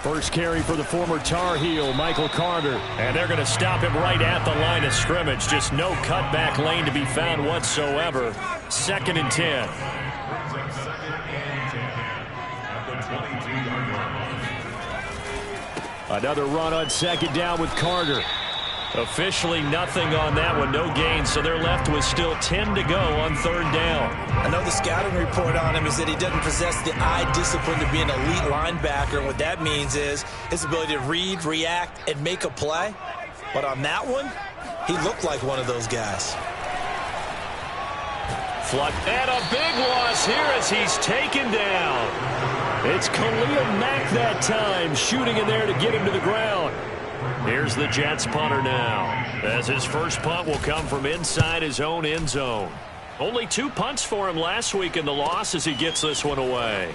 First carry for the former Tar Heel, Michael Carter. And they're going to stop him right at the line of scrimmage. Just no cutback lane to be found whatsoever. 2nd and 10. Another run on 2nd down with Carter. Officially nothing on that one, no gain, so they're left with still 10 to go on 3rd down. I know the scouting report on him is that he doesn't possess the eye discipline to be an elite linebacker, and what that means is his ability to read, react, and make a play. But on that one, he looked like one of those guys. Flood, and a big loss here as he's taken down. It's Khalil Mack that time, shooting in there to get him to the ground. Here's the Jets punter now, as his first punt will come from inside his own end zone. Only 2 punts for him last week in the loss as he gets this one away.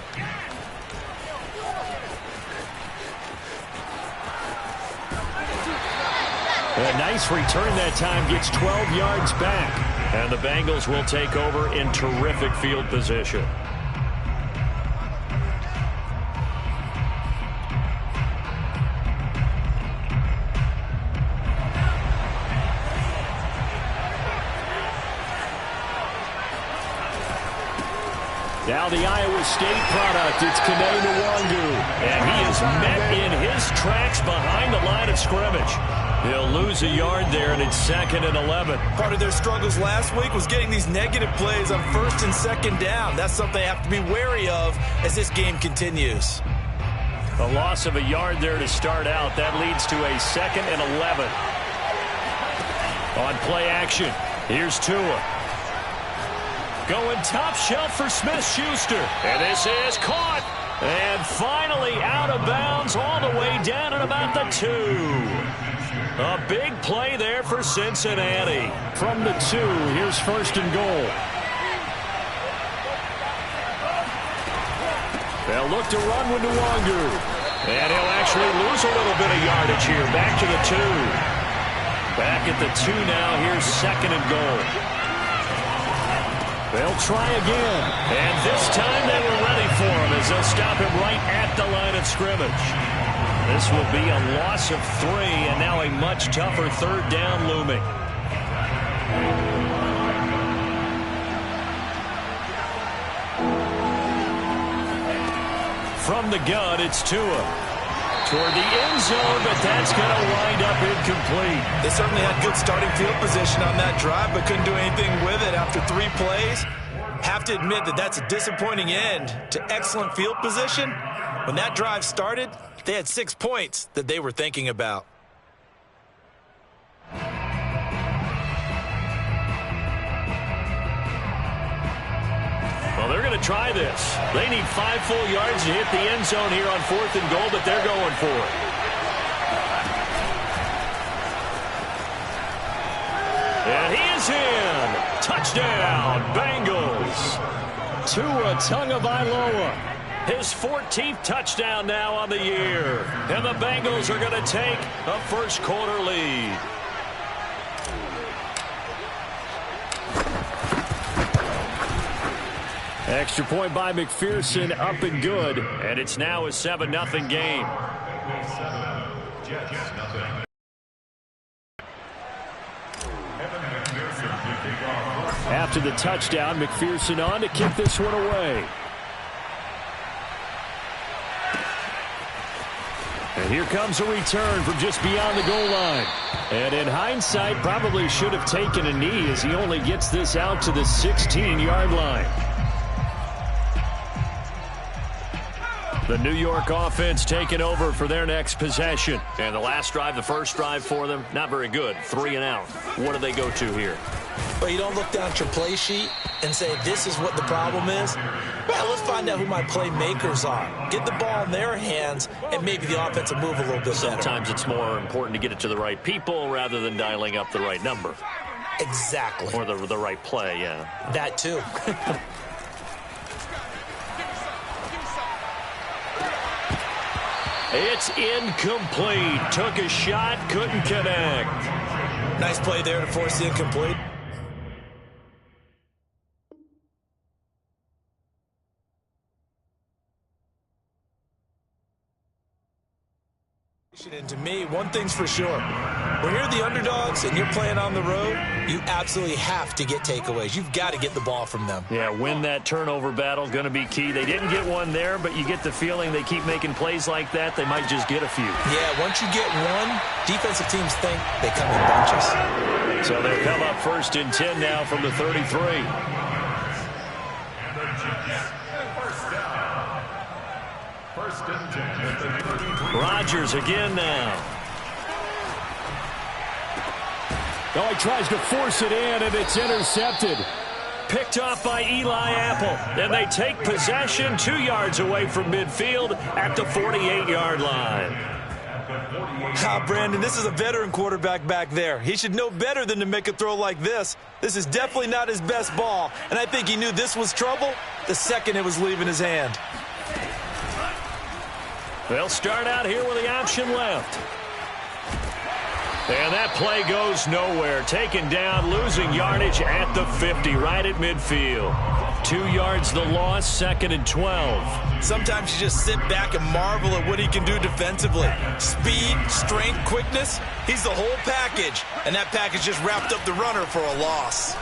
A nice return that time, gets 12 yards back. And the Bengals will take over in terrific field position. Now the Iowa State product, it's Kene Nwangu. And he is met in his tracks behind the line of scrimmage. He'll lose a yard there, and it's 2nd and 11. Part of their struggles last week was getting these negative plays on 1st and 2nd down. That's something they have to be wary of as this game continues. A loss of a yard there to start out. That leads to a 2nd and 11. On play action, here's Tua. Going top shelf for Smith-Schuster. And this is caught. And finally out of bounds all the way down at about the 2. A big play there for Cincinnati. From the 2, here's 1st and goal. They'll look to run with Nwangu. And he'll actually lose a little bit of yardage here. Back to the 2. Back at the 2 now. Here's 2nd and goal. They'll try again. And this time they were ready for him as they'll stop him right at the line of scrimmage. This will be a loss of 3 and now a much tougher 3rd down looming. From the gun, it's Tua. Toward the end zone, but that's going to wind up incomplete. They certainly had good starting field position on that drive, but couldn't do anything with it after 3 plays. Have to admit that that's a disappointing end to excellent field position. When that drive started, they had 6 points that they were thinking about. Well, they're going to try this. They need 5 full yards to hit the end zone here on 4th and goal, but they're going for it. And he is in. Touchdown, Bengals. Tua Tagovailoa. His 14th touchdown now on the year. And the Bengals are going to take a first quarter lead. Extra point by McPherson, up and good. And it's now a 7-0 game. After the touchdown, McPherson on to kick this one away. And here comes a return from just beyond the goal line. And in hindsight, probably should have taken a knee as he only gets this out to the 16-yard line. The New York offense taking over for their next possession. And the last drive, the first drive for them, not very good. 3 and out. What do they go to here? But you don't look down at your play sheet and say, this is what the problem is. Well, let's find out who my playmakers are. Get the ball in their hands, and maybe the offense will move a little bit better. Sometimes it's more important to get it to the right people rather than dialing up the right number. Exactly. Or the right play, yeah. That too. It's incomplete. Took a shot, couldn't connect. Nice play there to force the incomplete. And to me, one thing's for sure. When you're the underdogs and you're playing on the road, you absolutely have to get takeaways. You've got to get the ball from them. Yeah, win that turnover battle, going to be key. They didn't get one there, but you get the feeling they keep making plays like that, they might just get a few. Yeah, once you get one, defensive teams think they come in bunches. So they'll come up 1st and 10 now from the 33. Rodgers again now. Oh, he tries to force it in, and it's intercepted. Picked off by Eli Apple. And they take possession 2 yards away from midfield at the 48-yard line. Brandon, this is a veteran quarterback back there. He should know better than to make a throw like this. This is definitely not his best ball, and I think he knew this was trouble the second it was leaving his hand. They'll start out here with the option left. And that play goes nowhere. Taken down, losing yardage at the 50, right at midfield. 2 yards the loss, 2nd and 12. Sometimes you just sit back and marvel at what he can do defensively. Speed, strength, quickness, he's the whole package. And that package just wrapped up the runner for a loss.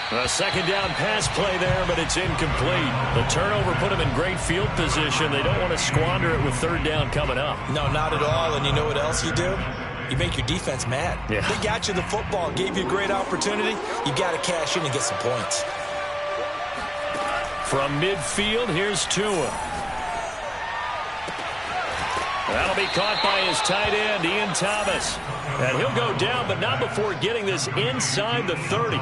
A 2nd down pass play there, but it's incomplete. The turnover put them in great field position. They don't want to squander it with 3rd down coming up. No, not at all. And you know what else you do? You make your defense mad. Yeah. They got you the football, gave you a great opportunity. You got to cash in and get some points. From midfield, here's Tua. That'll be caught by his tight end, Ian Thomas. And he'll go down, but not before getting this inside the 30.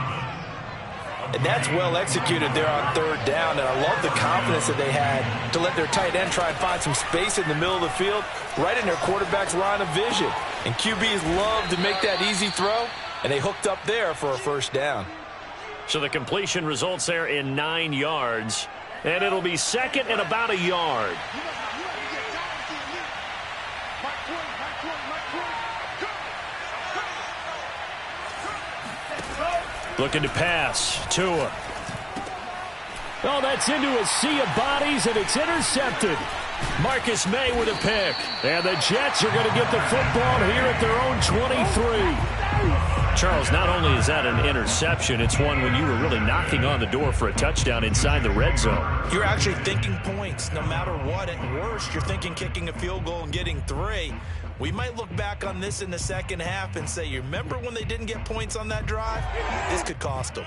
And that's well executed there on 3rd down. And I love the confidence that they had to let their tight end try and find some space in the middle of the field, right in their quarterback's line of vision. And QBs love to make that easy throw, and they hooked up there for a 1st down. So the completion results there in 9 yards. And it'll be 2nd and about a yard. Looking to pass. Tua. Oh, that's into a sea of bodies, and it's intercepted. Marcus May with a pick. And the Jets are going to get the football here at their own 23. Charles, not only is that an interception, it's one when you were really knocking on the door for a touchdown inside the red zone. You're actually thinking points no matter what. At worst, you're thinking kicking a field goal and getting 3. We might look back on this in the second half and say, you remember when they didn't get points on that drive? This could cost them.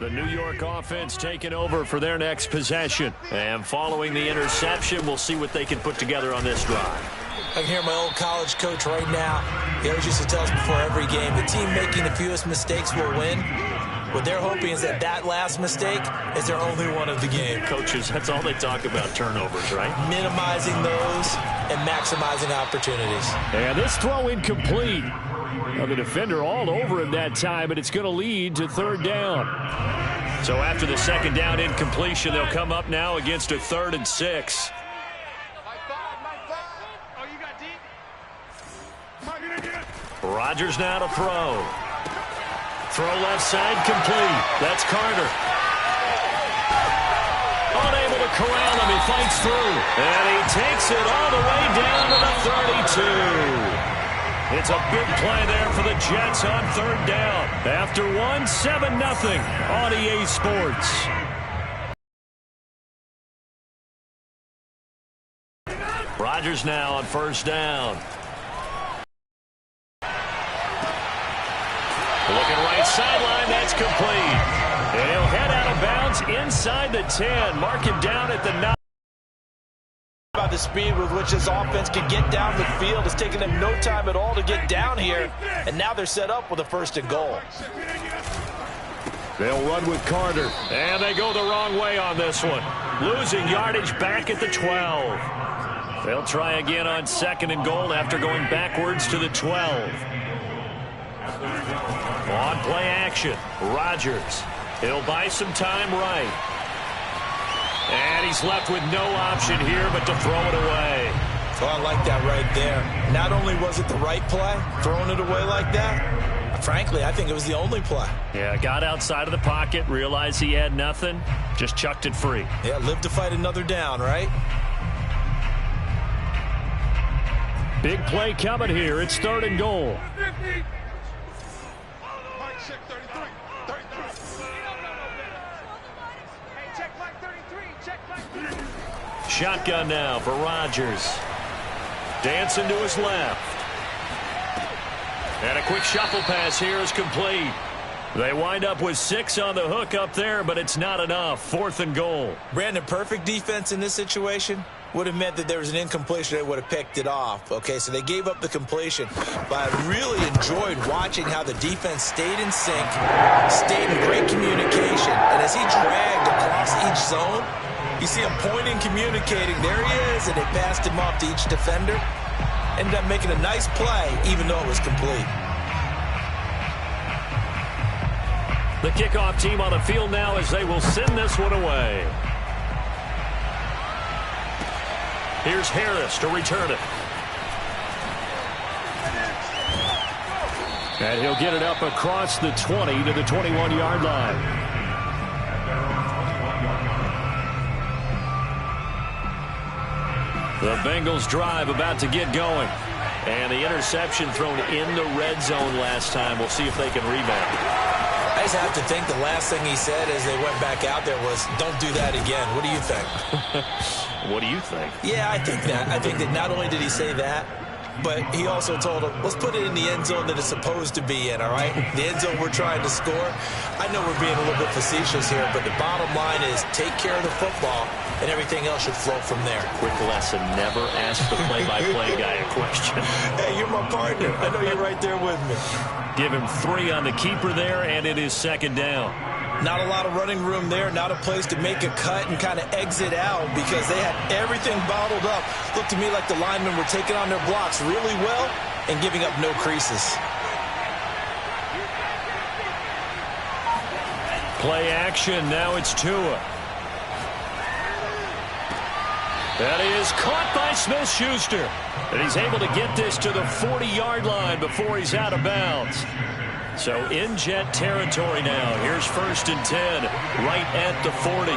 The New York offense taking over for their next possession. And following the interception, we'll see what they can put together on this drive. I can hear my old college coach right now. He always used to tell us before every game, the team making the fewest mistakes will win. What they're hoping is that that last mistake is their only one of the game. Coaches, that's all they talk about, turnovers, right? Minimizing those and maximizing opportunities. And this throw incomplete. Now the defender all over him that time, but it's going to lead to 3rd down. So after the 2nd down incompletion, they'll come up now against a 3rd and 6. Rodgers now to throw. Throw left side complete. That's Carter. Unable to corral him. He fights through. And he takes it all the way down to the 32. It's a big play there for the Jets on 3rd down. After 7-0 on EA Sports. Rodgers now on 1st down. Looking right sideline, that's complete. And he'll head out of bounds inside the 10. Mark him down at the 9. About the speed with which this offense can get down the field. It's taken them no time at all to get down here. And now they're set up with a 1st and goal. They'll run with Carter. And they go the wrong way on this one. Losing yardage back at the 12. They'll try again on 2nd and goal after going backwards to the 12. On play action, Rodgers. He'll buy some time right. And he's left with no option here but to throw it away. Oh, I like that right there. Not only was it the right play, throwing it away like that, frankly, I think it was the only play. Yeah, got outside of the pocket, realized he had nothing, just chucked it free. Yeah, live to fight another down, right? Big play coming here. It's 3rd and goal. Shotgun now for Rodgers. Dancing to his left. And a quick shuffle pass here is complete. They wind up with 6 on the hook up there, but it's not enough. 4th and goal. Brandon, perfect defense in this situation would have meant that there was an incompletion. They would have picked it off. Okay, so they gave up the completion. But I really enjoyed watching how the defense stayed in sync, stayed in great communication. And as he dragged across each zone, you see him pointing, communicating. There he is, and they passed him off to each defender. Ended up making a nice play, even though it was complete. The kickoff team on the field now as they will send this one away. Here's Harris to return it. And he'll get it up across the 20 to the 21-yard line. The Bengals drive about to get going. And the interception thrown in the red zone last time. We'll see if they can rebound. I just have to think the last thing he said as they went back out there was, don't do that again. What do you think? What do you think? Yeah, I think that. I think that not only did he say that, but he also told him, let's put it in the end zone that it's supposed to be in, all right? The end zone we're trying to score. I know we're being a little bit facetious here, but the bottom line is take care of the football, and everything else should flow from there. Quick lesson, never ask the play-by-play guy a question. Hey, you're my partner. I know you're right there with me. Give him 3 on the keeper there, and it is 2nd down. Not a lot of running room there, not a place to make a cut and kind of exit out because they had everything bottled up. Looked to me like the linemen were taking on their blocks really well and giving up no creases. Play action, now it's Tua. That is caught by Smith-Schuster. And he's able to get this to the 40-yard line before he's out of bounds. So in Jet territory now. Here's 1st and 10, right at the 40.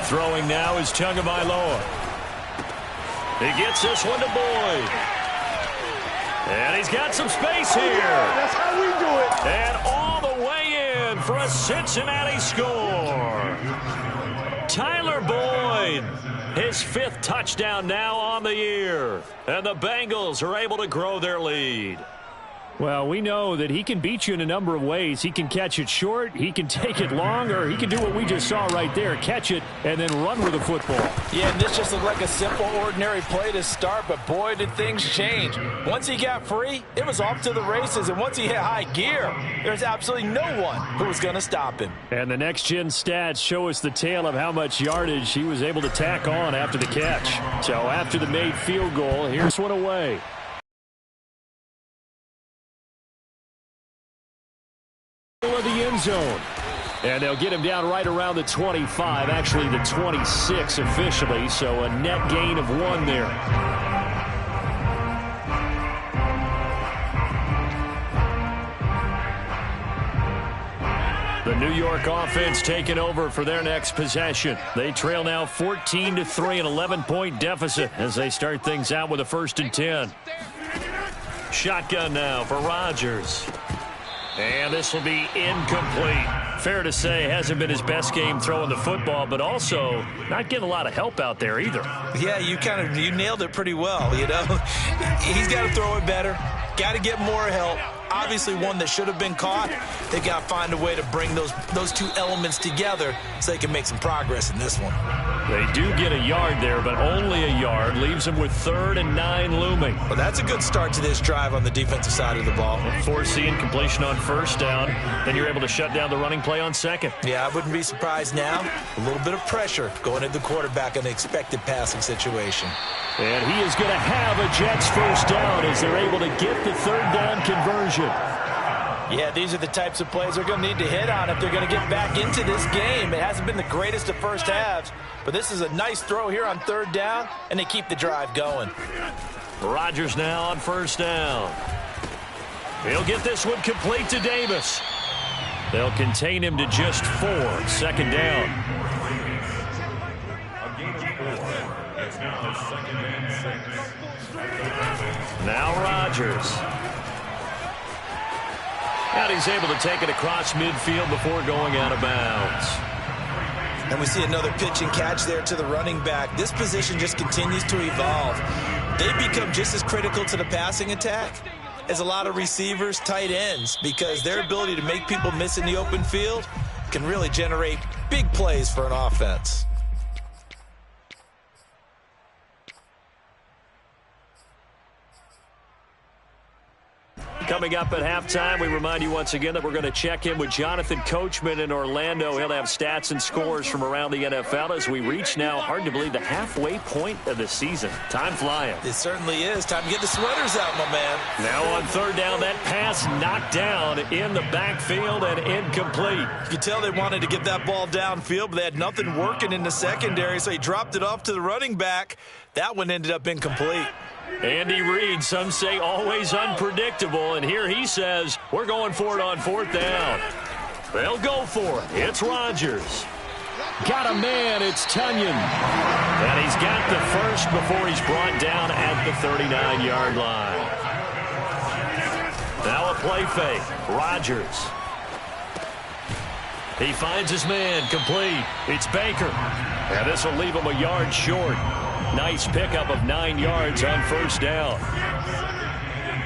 Throwing now is Tagovailoa. He gets this one to Boyd. And he's got some space here. That's how we do it. And all the way in for a Cincinnati score. Tyler Boyd. His 5th touchdown now on the year. And the Bengals are able to grow their lead. Well, we know that he can beat you in a number of ways. He can catch it short, he can take it long, or he can do what we just saw right there, catch it and then run with the football. Yeah, and this just looked like a simple, ordinary play to start, but boy, did things change. Once he got free, it was off to the races, and once he hit high gear, there's absolutely no one who was going to stop him. And the next-gen stats show us the tale of how much yardage he was able to tack on after the catch. So after the made field goal, here's one away. Of the end zone. And they'll get him down right around the 25, actually the 26 officially, so a net gain of 1 there. The New York offense taking over for their next possession. They trail now 14-3, an 11-point deficit as they start things out with a 1st and 10. Shotgun now for Rodgers. And this will be incomplete. Fair to say, hasn't been his best game throwing the football, but also not getting a lot of help out there either. Yeah, you nailed it pretty well, you know. He's got to throw it better. Got to get more help. Obviously one that should have been caught. They got to find a way to bring those 2 elements together so they can make some progress in this one. They do get a yard there, but only a yard. Leaves them with 3rd and 9 looming. Well, that's a good start to this drive on the defensive side of the ball. Force the incompletion on 1st down. Then you're able to shut down the running play on 2nd. Yeah, I wouldn't be surprised now. A little bit of pressure going at the quarterback in the expected passing situation. And he is going to have a Jets 1st down as they're able to get the 3rd down conversion. Yeah, these are the types of plays they're going to need to hit on if they're going to get back into this game. It hasn't been the greatest of first halves, but this is a nice throw here on 3rd down, and they keep the drive going. Rodgers now on 1st down. He'll get this one complete to Davis. They'll contain him to just 4. 2nd down. A gain of 4. It's now 2nd and 6. Now Rodgers. And he's able to take it across midfield before going out of bounds. And we see another pitch and catch there to the running back. This position just continues to evolve. They become just as critical to the passing attack as a lot of receivers, tight ends, because their ability to make people miss in the open field can really generate big plays for an offense. Coming up at halftime, we remind you once again that we're going to check in with Jonathan Coachman in Orlando. He'll have stats and scores from around the NFL as we reach now, hard to believe, the halfway point of the season. Time flying. It certainly is. Time to get the sweaters out, my man. Now on third down, that pass knocked down in the backfield and incomplete. You could tell they wanted to get that ball downfield, but they had nothing working in the secondary, so he dropped it off to the running back. That one ended up incomplete. Andy Reid, some say always unpredictable, and here he says, we're going for it on fourth down. They'll go for it. It's Rodgers. Got a man, it's Tonyan. And he's got the first before he's brought down at the 39-yard line. Now a play fake. Rodgers. He finds his man, complete. It's Baker. And this will leave him a yard short. Nice pickup of 9 yards on first down.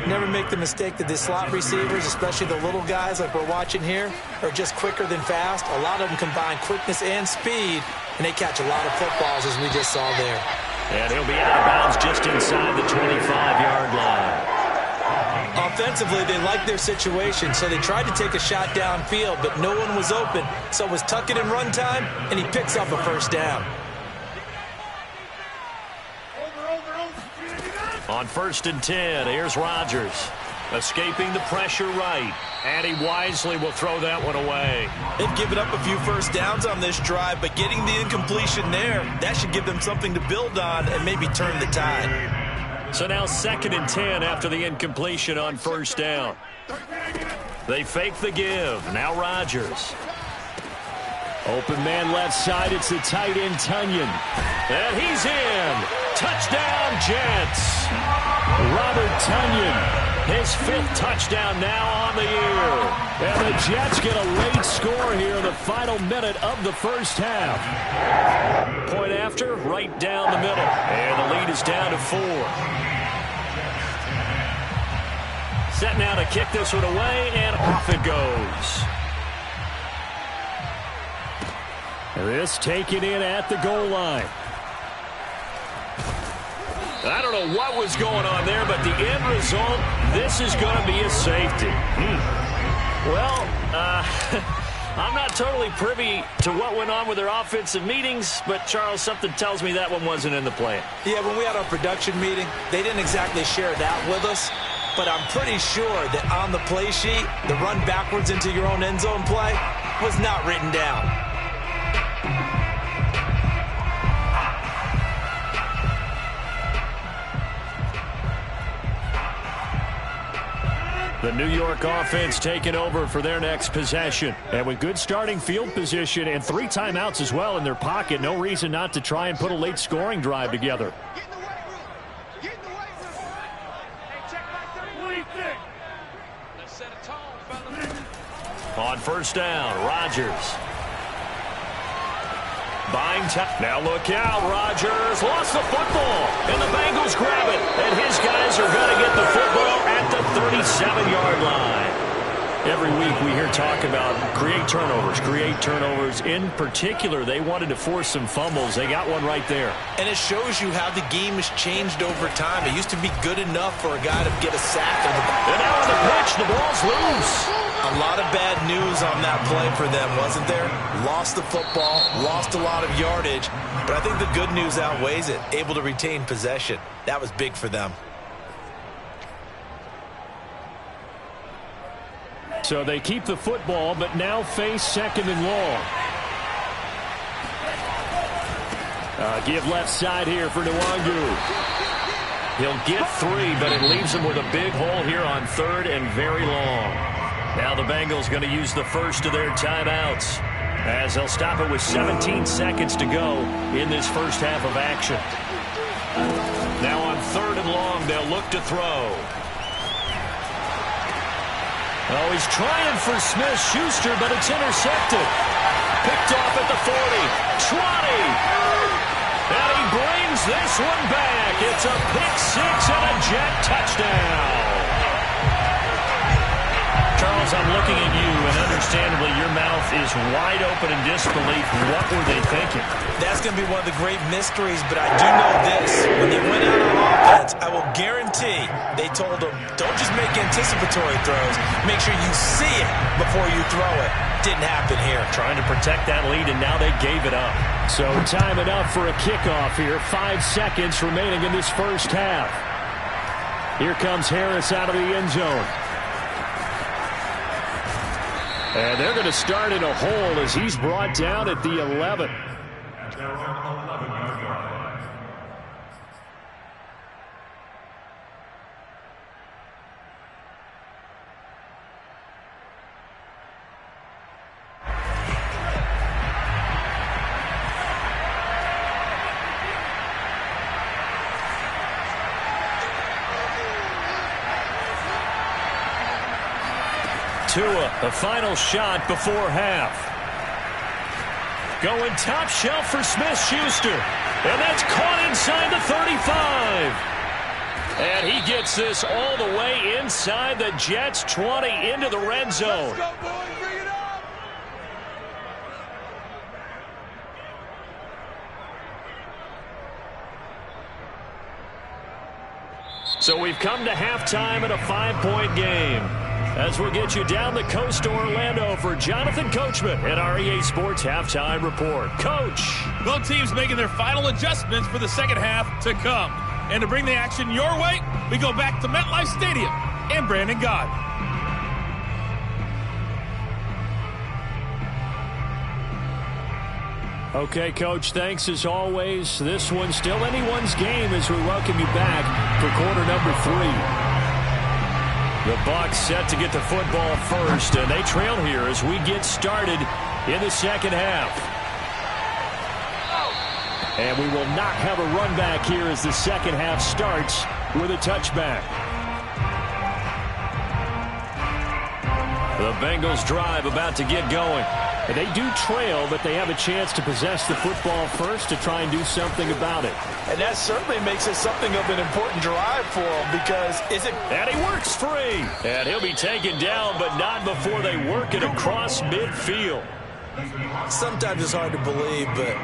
Never make the mistake that the slot receivers, especially the little guys like we're watching here, are just quicker than fast. A lot of them combine quickness and speed, and they catch a lot of footballs, as we just saw there. And he'll be out of bounds just inside the 25-yard line. Offensively, they liked their situation, so they tried to take a shot downfield, but no one was open. So it was tuck it in run time, and he picks up a first down. On 1st and 10, here's Rodgers. Escaping the pressure right. And he wisely will throw that one away. They've given up a few first downs on this drive, but getting the incompletion there, that should give them something to build on and maybe turn the tide. So now 2nd and 10 after the incompletion on first down. They fake the give. Now Rodgers. Open man left side. It's the tight end Tonyan. And he's in. Touchdown, Jets. Robert Tonyan, his 5th touchdown now on the year. And the Jets get a late score here in the final minute of the first half. Point after, right down the middle. And the lead is down to 4. Set now to kick this one away, and off it goes. This taken in at the goal line. I don't know what was going on there, but the end result, this is going to be a safety. Well, I'm not totally privy to what went on with their offensive meetings, but, Charles, something tells me that one wasn't in the plan. Yeah, when we had our production meeting, they didn't exactly share that with us, but I'm pretty sure that on the play sheet, the run backwards into your own end zone play was not written down. The New York offense taking over for their next possession. And with good starting field position and 3 timeouts as well in their pocket, no reason not to try and put a late scoring drive together. On first down, Rodgers. Buying time. Now look out, Rodgers lost the football, and the Bengals grab it, and his guys are going to get the football at the 37-yard line. Every week we hear talk about create turnovers. In particular, they wanted to force some fumbles. They got one right there. And it shows you how the game has changed over time. It used to be good enough for a guy to get a sack. And now on the pitch, the ball's loose. A lot of bad news on that play for them, wasn't there? Lost the football, lost a lot of yardage, but I think the good news outweighs it. Able to retain possession. That was big for them. So they keep the football, but now face 2nd and long. Give left side here for Nwangu. He'll get 3, but it leaves him with a big hole here on 3rd and very long. Now the Bengals going to use the first of their timeouts as they'll stop it with 17 seconds to go in this first half of action. Now on 3rd and long, they'll look to throw. Oh, he's trying for Smith-Schuster, but it's intercepted. Picked off at the 40, 20. And he brings this one back. It's a pick six and a Jet touchdown. Charles, I'm looking at you, and understandably, your mouth is wide open in disbelief. What were they thinking? That's going to be one of the great mysteries, but I do know this. When they went out on offense, I will guarantee they told them, don't just make anticipatory throws. Make sure you see it before you throw it. Didn't happen here. Trying to protect that lead, and now they gave it up. So time enough for a kickoff here. 5 seconds remaining in this first half. Here comes Harris out of the end zone. And they're going to start in a hole as he's brought down at the 11. Tua, the final shot before half. Going top shelf for Smith-Schuster. And that's caught inside the 35. And he gets this all the way inside the Jets' 20 into the red zone. Let's go, boys. Bring it up. So we've come to halftime at a 5-point game. As we'll get you down the coast to Orlando for Jonathan Coachman at our EA Sports Halftime Report. Coach. Both teams making their final adjustments for the second half to come. And to bring the action your way, we go back to MetLife Stadium and Brandon Gaudin. Okay, Coach, thanks as always. This one's still anyone's game as we welcome you back for quarter number 3. The Bucs set to get the football first, and they trail here as we get started in the second half. And we will not have a run back here as the second half starts with a touchback. The Bengals drive about to get going. And they do trail, but they have a chance to possess the football first to try and do something about it. And that certainly makes it something of an important drive for them because And he works free. And he'll be taken down, but not before they work it across midfield. Sometimes it's hard to believe, but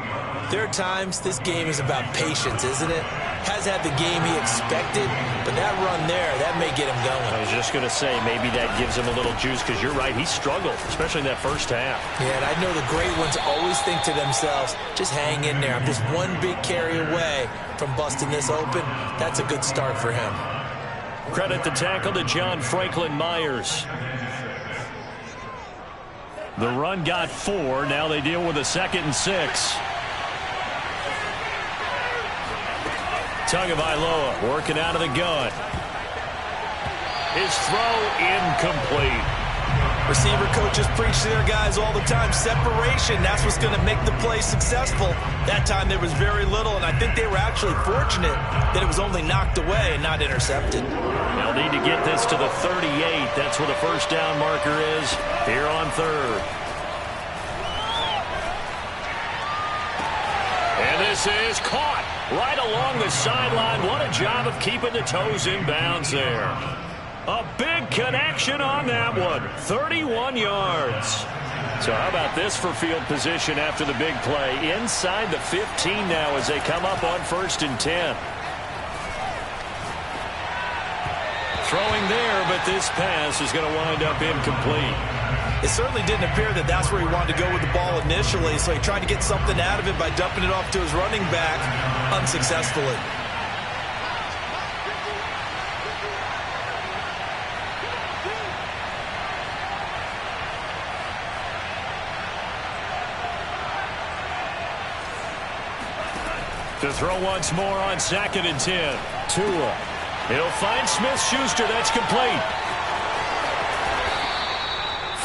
there are times this game is about patience, isn't it? Has had the game he expected, but that run there, that may get him going. I was just going to say, maybe that gives him a little juice because you're right, he struggled, especially in that first half. Yeah, and I know the great ones always think to themselves, just hang in there. I'm just one big carry away from busting this open. That's a good start for him. Credit the tackle to John Franklin Myers. The run got 4. Now they deal with a 2nd and 6. Tagovailoa working out of the gun. His throw incomplete. Receiver coaches preach to their guys all the time. Separation, that's what's going to make the play successful. That time there was very little, and I think they were actually fortunate that it was only knocked away and not intercepted. They'll need to get this to the 38. That's where the first down marker is here on 3rd. And this is caught right along the sideline. What a job of keeping the toes in bounds there. A big connection on that one. 31 yards. So how about this for field position after the big play? Inside the 15 now as they come up on 1st and 10. Throwing there, but this pass is going to wind up incomplete. It certainly didn't appear that that's where he wanted to go with the ball initially, so he tried to get something out of it by dumping it off to his running back unsuccessfully. To throw once more on 2nd and 10. Tua. He'll find Smith-Schuster. That's complete.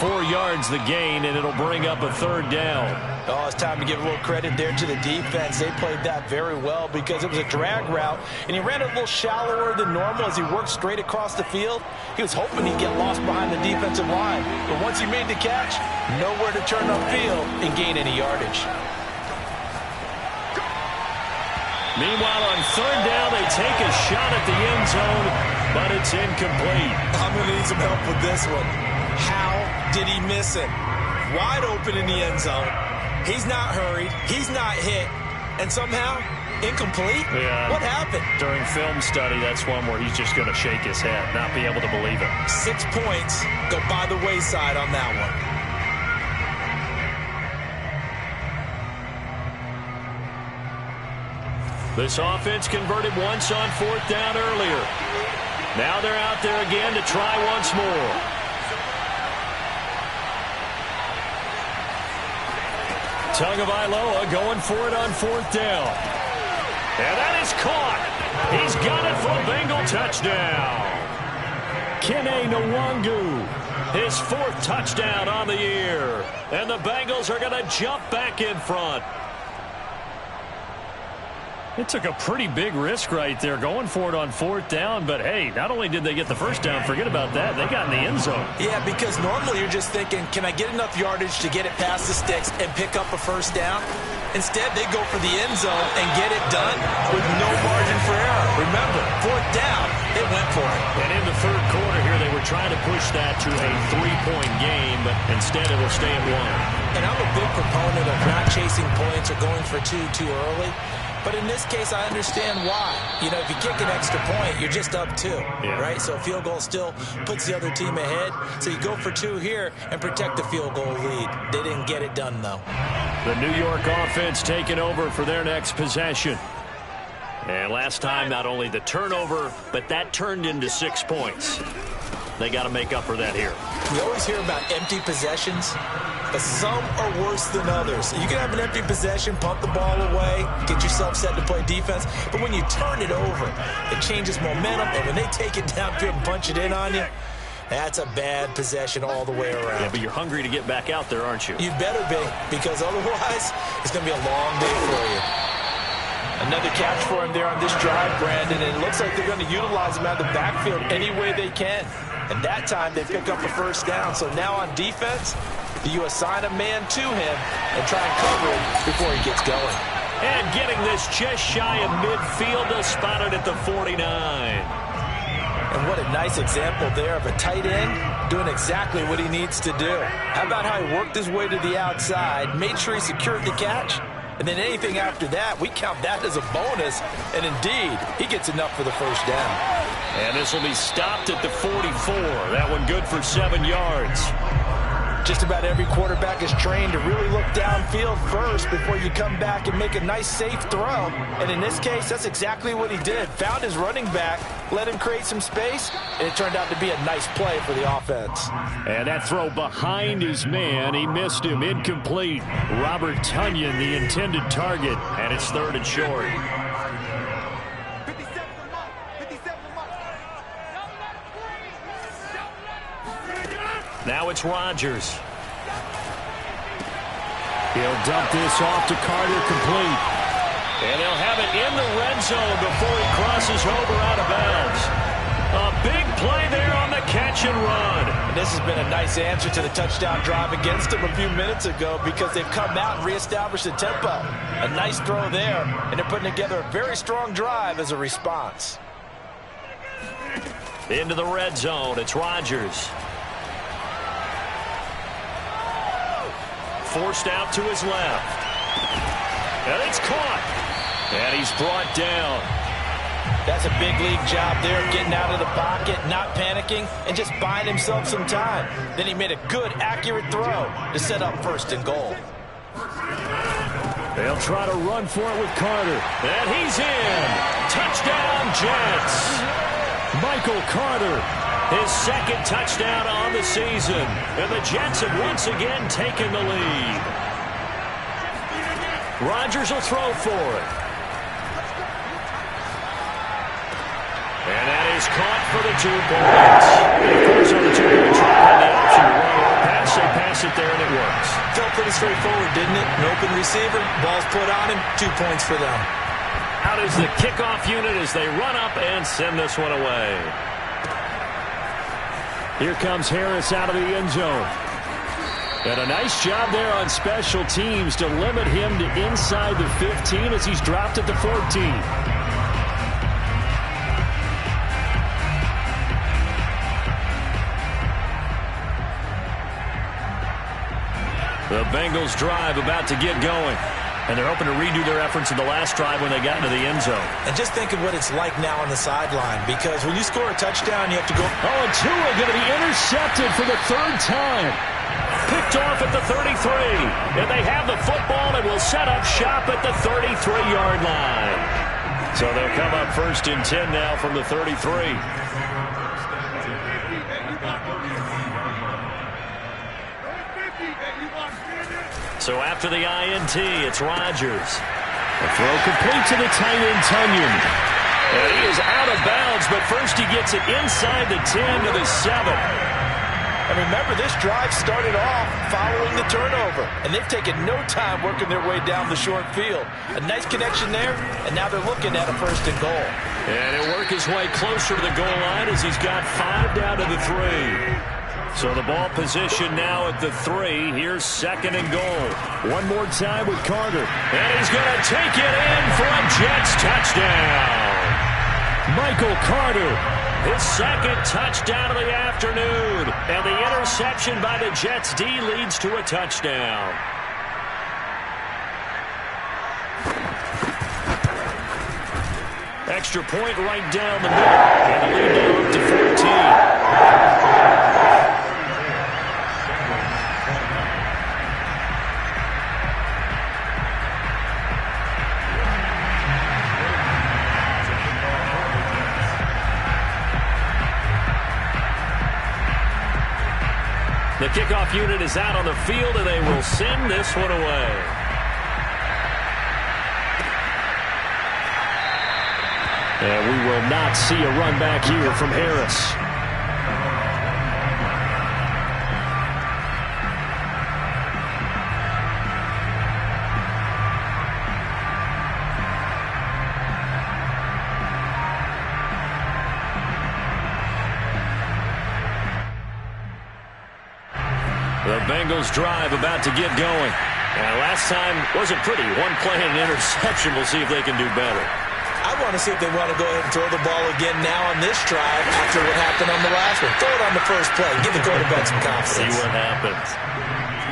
4 yards the gain, and it'll bring up a third down. Oh, it's time to give a little credit there to the defense. They played that very well because it was a drag route, and he ran a little shallower than normal as he worked straight across the field. He was hoping he'd get lost behind the defensive line, but once he made the catch, nowhere to turn upfield and gain any yardage. Meanwhile, on third down, they take a shot at the end zone, but it's incomplete. I'm going to need some help with this one. How did he miss it? Wide open in the end zone. He's not hurried. He's not hit. And somehow, incomplete? Yeah. What happened? During film study, that's one where he's just going to shake his head, not be able to believe it. 6 points go by the wayside on that one. This offense converted once on fourth down earlier. Now they're out there again to try once more. Tagovailoa going for it on fourth down. And that is caught. He's got it for a Bengal touchdown. Kene Nwangu, his 4th touchdown on the year. And the Bengals are going to jump back in front. It took a pretty big risk right there going for it on fourth down, but hey, not only did they get the first down, forget about that, they got in the end zone. Yeah, because normally you're just thinking, can I get enough yardage to get it past the sticks and pick up a first down? Instead, they go for the end zone and get it done with no margin for error. Remember, fourth down, they went for it. And in the third quarter here, they were trying to push that to a 3-point game, but instead it will stay at 1. And I'm a big proponent of not chasing points or going for two too early. But in this case, I understand why. You know, if you kick an extra point, you're just up 2, right? So a field goal still puts the other team ahead. So you go for 2 here and protect the field goal lead. They didn't get it done, though. The New York offense taking over for their next possession. And last time, not only the turnover, but that turned into 6 points. They got to make up for that here. We always hear about empty possessions, but some are worse than others. You can have an empty possession, pump the ball away, get yourself set to play defense, but when you turn it over, it changes momentum, and when they take it downfield and punch it in on you, that's a bad possession all the way around. Yeah, but you're hungry to get back out there, aren't you? You better be, because otherwise, it's going to be a long day for you. Another catch for him there on this drive, Brandon, and it looks like they're going to utilize him out of the backfield any way they can. And that time, they pick up a first down. So now on defense, you assign a man to him and try and cover him before he gets going. And getting this just shy of midfield, they'll spot it at the 49. And what a nice example there of a tight end doing exactly what he needs to do. How about how he worked his way to the outside, made sure he secured the catch, and then anything after that, we count that as a bonus. And indeed, he gets enough for the first down. And this will be stopped at the 44. That one good for 7 yards. Just about every quarterback is trained to really look downfield first before you come back and make a nice, safe throw. And in this case, that's exactly what he did. Found his running back, let him create some space, and it turned out to be a nice play for the offense. And that throw behind his man, he missed him, incomplete. Robert Tonyan, the intended target, and it's 3rd and short. Now it's Rodgers. He'll dump this off to Carter, complete. And they'll have it in the red zone before he crosses over out of bounds. A big play there on the catch and run. And this has been a nice answer to the touchdown drive against them a few minutes ago because they've come out and reestablished the tempo. A nice throw there, and they're putting together a very strong drive as a response. Into the red zone, it's Rodgers. Forced out to his left. And it's caught. And he's brought down. That's a big league job there, getting out of the pocket, not panicking, and just buying himself some time. Then he made a good, accurate throw to set up 1st and goal. They'll try to run for it with Carter. And he's in. Touchdown, Jets. Michael Carter, his 2nd touchdown on the season. And the Jets have once again taken the lead. Rodgers will throw for it. And that is caught for the 2 points. And of course, on the 2-point try, the option to run or pass pass it there, and it works. Felt pretty straightforward, didn't it? An open receiver, ball's put on him, 2 points for them. Out is the kickoff unit as they run up and send this one away. Here comes Harris out of the end zone. And a nice job there on special teams to limit him to inside the 15 as he's dropped at the 14. The Bengals drive about to get going. And they're hoping to redo their efforts in the last drive when they got into the end zone. And just think of what it's like now on the sideline, because when you score a touchdown, you have to go. Oh, and Tua going to be intercepted for the third time. Picked off at the 33. And they have the football and will set up shop at the 33-yard line. So they'll come up 1st and 10 now from the 33. So after the INT, it's Rodgers. A throw complete to the tight end, Tunyon. And he is out of bounds, but first he gets it inside the 10 to the 7. And remember, this drive started off following the turnover, and they've taken no time working their way down the short field. A nice connection there, and now they're looking at a 1st and goal. And he'll work his way closer to the goal line as he's got 5 down to the 3. So the ball position now at the 3. Here's 2nd and goal. One more time with Carter. And he's going to take it in for a Jets touchdown. Michael Carter, his 2nd touchdown of the afternoon. And the interception by the Jets D leads to a touchdown. Extra point right down the middle. And the lead now up to 14. The kickoff unit is out on the field, and they will send this one away. And we will not see a run back here from Harris. The Bengals drive about to get going. And last time wasn't pretty. One play and an interception. We'll see if they can do better. I want to see if they want to go ahead and throw the ball again now on this drive after what happened on the last one. Throw it on the first play. Give the quarterback some confidence. See what happens.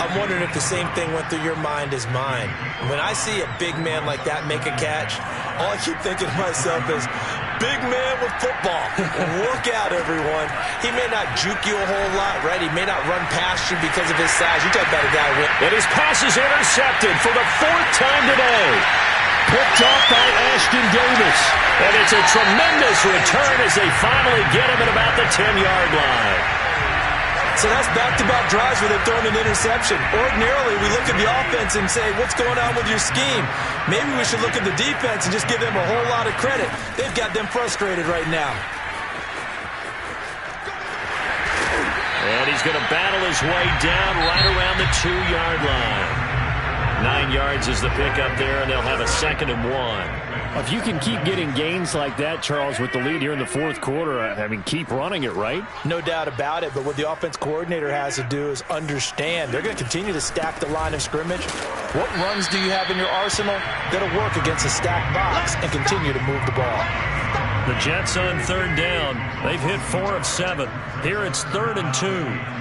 I'm wondering if the same thing went through your mind as mine. When I see a big man like that make a catch, all I keep thinking to myself is, big man with football. Look out, everyone. He may not juke you a whole lot, right? He may not run past you because of his size. You talk about a guy with... And his pass is intercepted for the 4th time today. Picked off by Ashton Davis. And it's a tremendous return as they finally get him at about the 10-yard line. So that's back-to-back drives where they've thrown an interception. Ordinarily, we look at the offense and say, what's going on with your scheme? Maybe we should look at the defense and just give them a whole lot of credit. They've got them frustrated right now. And he's going to battle his way down right around the 2-yard line. 9 yards is the pickup there, and they'll have a 2nd and 1. If you can keep getting gains like that, Charles, with the lead here in the 4th quarter, I mean, keep running it, right? No doubt about it, but what the offense coordinator has to do is understand they're going to continue to stack the line of scrimmage. What runs do you have in your arsenal that'll work against a stacked box and continue to move the ball? The Jets on 3rd down. They've hit 4 of 7. Here it's 3rd and 2.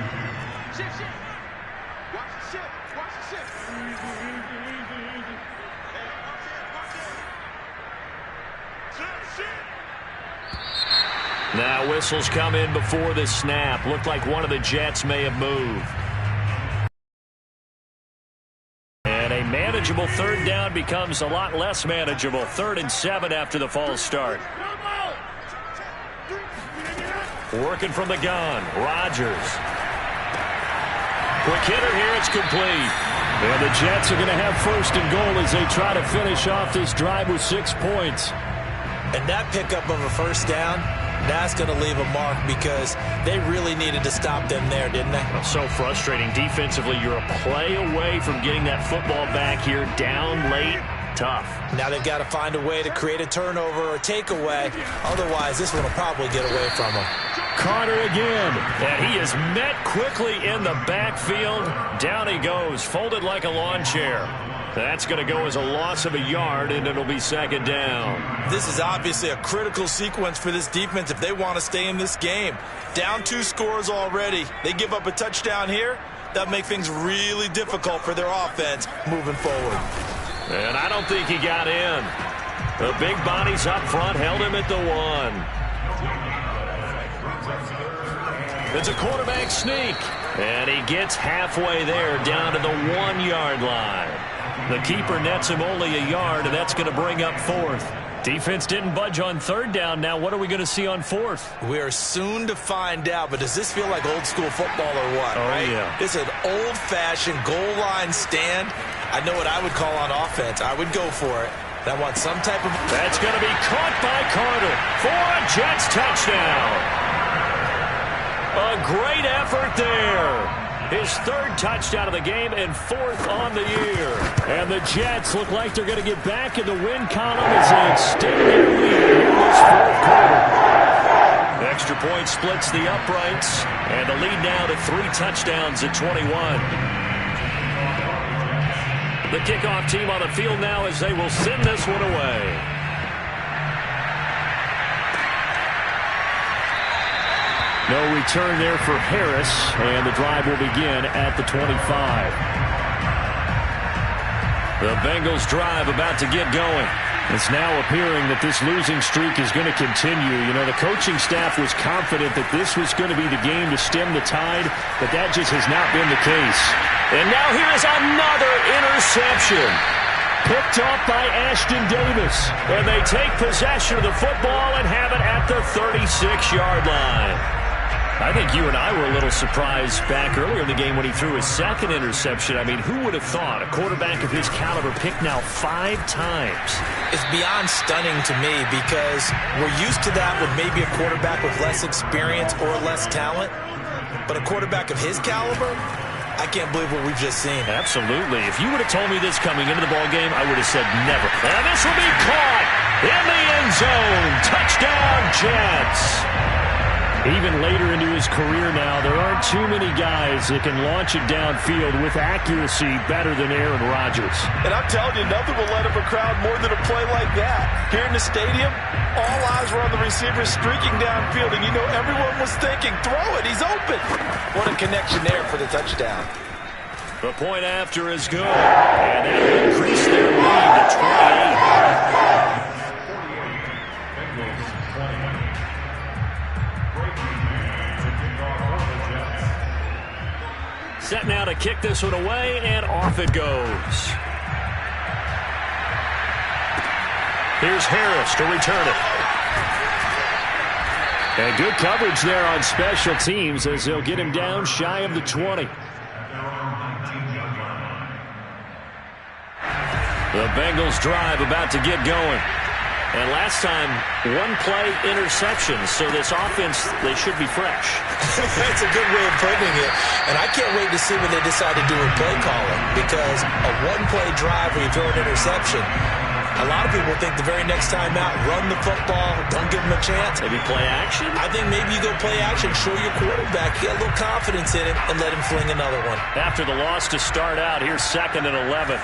Now whistles come in before the snap. Looked like one of the Jets may have moved. And a manageable 3rd down becomes a lot less manageable. 3rd and 7 after the false start. Working from the gun, Rodgers. Quick hitter here, it's complete. And the Jets are going to have 1st and goal as they try to finish off this drive with 6 points. And that pickup of a 1st down That's going to leave a mark because they really needed to stop them there, didn't they? So frustrating. Defensively, you're a play away from getting that football back here down late. Tough. Now they've got to find a way to create a turnover or takeaway. Otherwise, this one will probably get away from them. Carter again. And he is met quickly in the backfield. Down he goes, folded like a lawn chair. That's going to go as a loss of a yard, and it'll be second down. This is obviously a critical sequence for this defense if they want to stay in this game. Down 2 scores already. They give up a touchdown here. That make things really difficult for their offense moving forward. And I don't think he got in. The big bodies up front held him at the 1. It's a quarterback sneak. And he gets halfway there down to the 1-yard line. The keeper nets him only a yard, and that's going to bring up 4th. Defense didn't budge on 3rd down. Now what are we going to see on 4th? We are soon to find out, but does this feel like old school football or what? Oh, right? Yeah. This is an old-fashioned goal line stand. I know what I would call on offense. I would go for it. I want some type of... That's going to be caught by Carter for a Jets touchdown. A great effort there. His 3rd touchdown of the game and 4th on the year. And the Jets look like they're going to get back in the win column as they extend their lead in this 4th quarter. Extra point splits the uprights, and the lead now to 3 touchdowns at 21. The kickoff team on the field now as they will send this one away. No return there for Harris, and the drive will begin at the 25. The Bengals drive about to get going. It's now appearing that this losing streak is going to continue. You know, the coaching staff was confident that this was going to be the game to stem the tide, but that just has not been the case. And now here is another interception. Picked off by Ashton Davis. And they take possession of the football and have it at the 36-yard line. I think you and I were a little surprised back earlier in the game when he threw his 2nd interception. I mean, who would have thought a quarterback of his caliber picked now 5 times? It's beyond stunning to me because we're used to that with maybe a quarterback with less experience or less talent. But a quarterback of his caliber, I can't believe what we've just seen. Absolutely. If you would have told me this coming into the ballgame, I would have said never. And this will be caught in the end zone. Touchdown, Jets. Even later into his career now, there aren't too many guys that can launch it downfield with accuracy better than Aaron Rodgers. And I'm telling you, nothing will let up a crowd more than a play like that. Here in the stadium, all eyes were on the receiver streaking downfield, and you know everyone was thinking, throw it, he's open. What a connection there for the touchdown. The point after is good, and that will increase their lead to 28. Set now to kick this one away, and off it goes. Here's Harris to return it. And good coverage there on special teams as they'll get him down shy of the 20. The Bengals drive about to get going. And last time, 1-play interception. So this offense, they should be fresh. That's a good way of putting it. And I can't wait to see what they decide to do with play calling. Because a 1-play drive where you throw an interception, a lot of people think the very next time out, run the football, don't give them a chance. Maybe play action? I think maybe you go play action, show your quarterback, get a little confidence in it, and let him fling another one. After the loss to start out, here's 2nd and 11.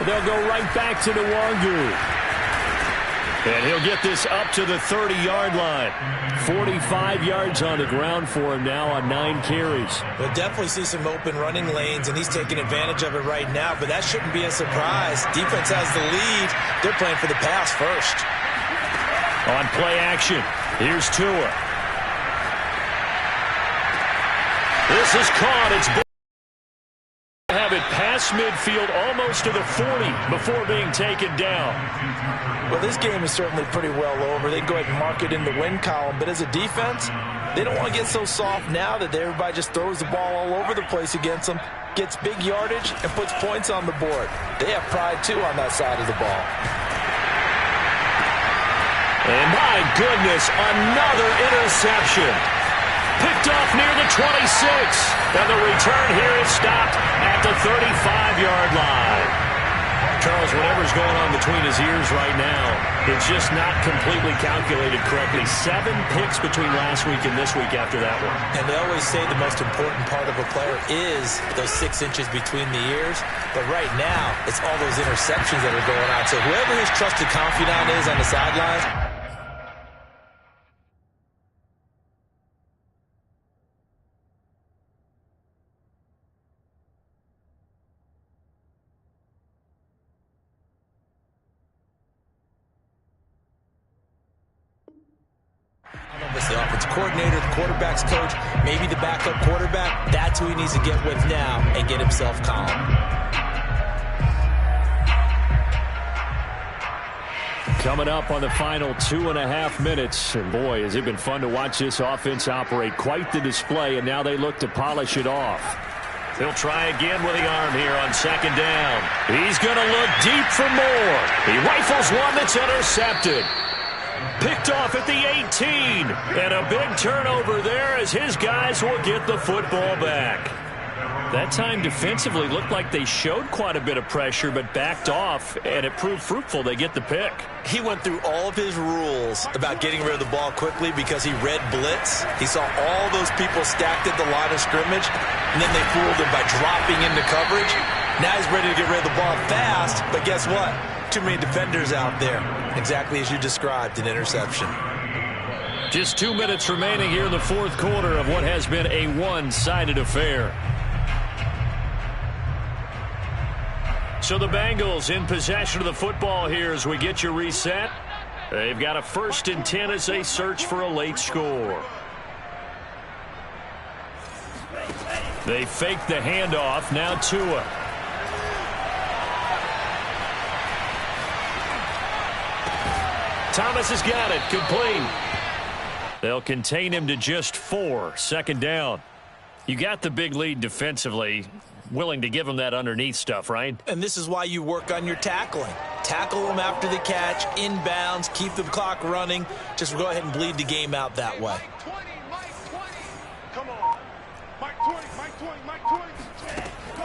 They'll go right back to Nwangu. And he'll get this up to the 30-yard line. 45 yards on the ground for him now on 9 carries. We'll definitely see some open running lanes, and he's taking advantage of it right now, but that shouldn't be a surprise. Defense has the lead. They're playing for the pass first. On play action, here's Tua. This is caught. It's have it past midfield almost to the 40 before being taken down. Well, this game is certainly pretty well over. They can go ahead and mark it in the win column, but as a defense, they don't want to get so soft now that everybody just throws the ball all over the place against them, gets big yardage, and puts points on the board. They have pride, too, on that side of the ball. And my goodness, another interception. Picked off near the 26. And the return here is stopped at the 35-yard line. Charles, whatever's going on between his ears right now, it's just not completely calculated correctly. 7 picks between last week and this week after that one. And they always say the most important part of a player is those 6 inches between the ears. But right now, it's all those interceptions that are going on. So whoever his trusted confidant is on the sidelines, it's the offensive coordinator, the quarterback's coach, maybe the backup quarterback. That's who he needs to get with now and get himself calm. Coming up on the final 2.5 minutes. And boy, has it been fun to watch this offense operate. Quite the display, and now they look to polish it off. He'll try again with the arm here on second down. He's going to look deep for more. He rifles one that's intercepted. Picked off at the 18. And a big turnover there as his guys will get the football back. That time defensively looked like they showed quite a bit of pressure but backed off, and it proved fruitful. They get the pick. He went through all of his rules about getting rid of the ball quickly because he read blitz. He saw all those people stacked at the line of scrimmage, and then they fooled him by dropping into coverage. Now he's ready to get rid of the ball fast, but guess what? Too many defenders out there. Exactly as you described, an interception. Just 2 minutes remaining here in the fourth quarter of what has been a one-sided affair. So the Bengals in possession of the football here as we get you reset. They've got a 1st and 10 as they search for a late score. They fake the handoff. Now Tua. Thomas has got it. Complete. They'll contain him to just 4. Second down. You got the big lead defensively. Willing to give him that underneath stuff, right? And this is why you work on your tackling. Tackle them after the catch, inbounds, keep the clock running. Just go ahead and bleed the game out that way.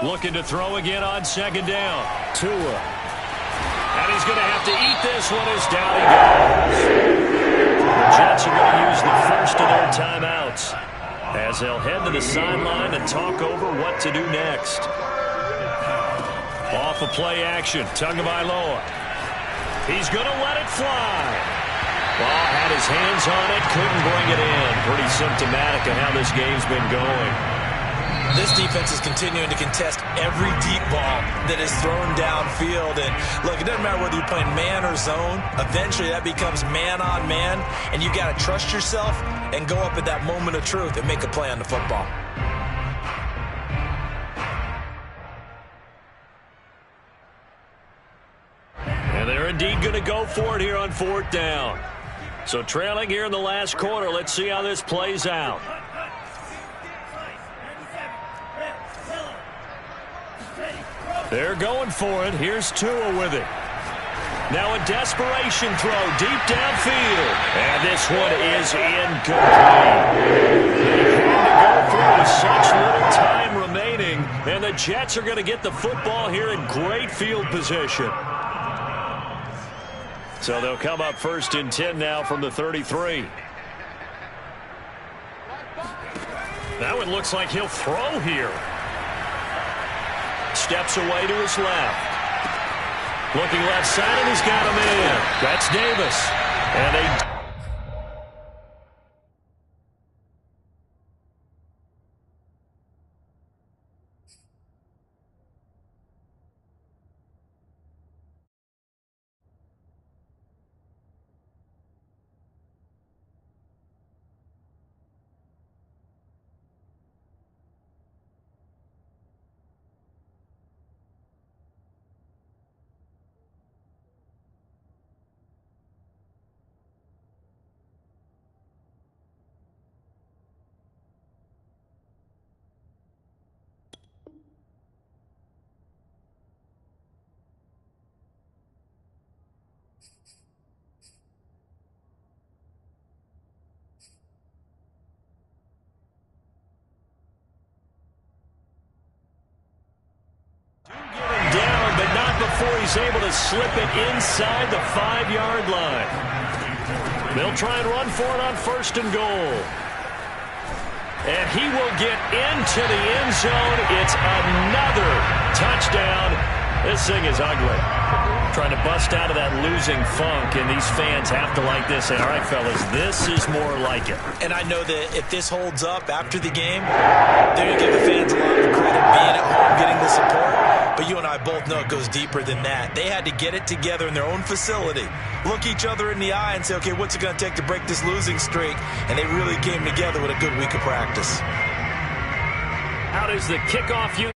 Looking to throw again on second down. Tua. And he's going to have to eat this one as down he goes. The Jets are going to use the first of their timeouts as they'll head to the sideline and talk over what to do next. Off of play action, Tagovailoa. He's going to let it fly. Ball had his hands on it, couldn't bring it in. Pretty symptomatic of how this game's been going. This defense is continuing to contest every deep ball that is thrown downfield. And look, it doesn't matter whether you're playing man or zone. Eventually that becomes man on man. And you got to trust yourself and go up at that moment of truth and make a play on the football. And they're indeed going to go for it here on 4th down. So trailing here in the last quarter, let's see how this plays out. They're going for it. Here's Tua with it. Now a desperation throw deep downfield. And this one is incomplete. They had to go through with such little time remaining. And the Jets are going to get the football here in great field position. So they'll come up 1st and 10 now from the 33. That one looks like he'll throw here. Steps away to his left. Looking left side, and he's got him in. That's Davis. And they... before he's able to slip it inside the 5-yard line. They'll try and run for it on 1st and goal. And he will get into the end zone. It's another touchdown. This thing is ugly. Trying to bust out of that losing funk, and these fans have to like this. Say, all right, fellas, this is more like it. And I know that if this holds up after the game, they're going to give the fans a lot of credit being at home, getting the support. But you and I both know it goes deeper than that. They had to get it together in their own facility, look each other in the eye and say, okay, what's it going to take to break this losing streak? And they really came together with a good week of practice. How does the kickoff unit